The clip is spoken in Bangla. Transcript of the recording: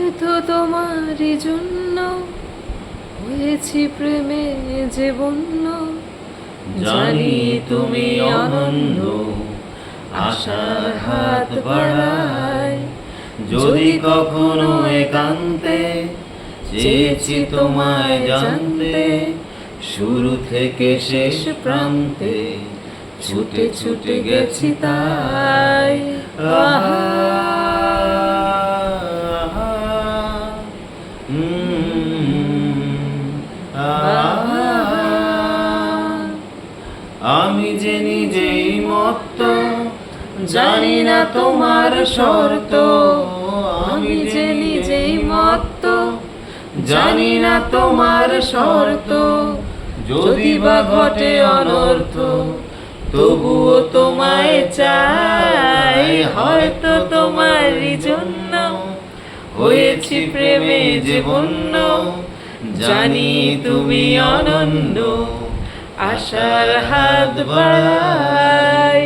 হয়তো তোমারই জন্য হয়েছি প্রেমে যে বন্য, জানি তুমি অনন্য, আশার হাত বাড়ায়। যদি কখনো একান্তে চেয়েছি তোমায় জানতে, শুরু থেকে শেষ প্রান্তে ছুটে ছুটে গেছি তাই। আহা, আহা, আহা। আমি যে নিজেই মত্ত, জানি না তোমার শর্ত। আমি যে নিজেই মত্ত, জানি না তোমার শর্ত। যদি বা ঘটে অনর্থ, তবুও তোমায় চাই। হয়তো তোমারই জন্য হয়েছি প্রেমে যে বন্য, জানি তুমি অনন্য, আশার হাত বাড়াই।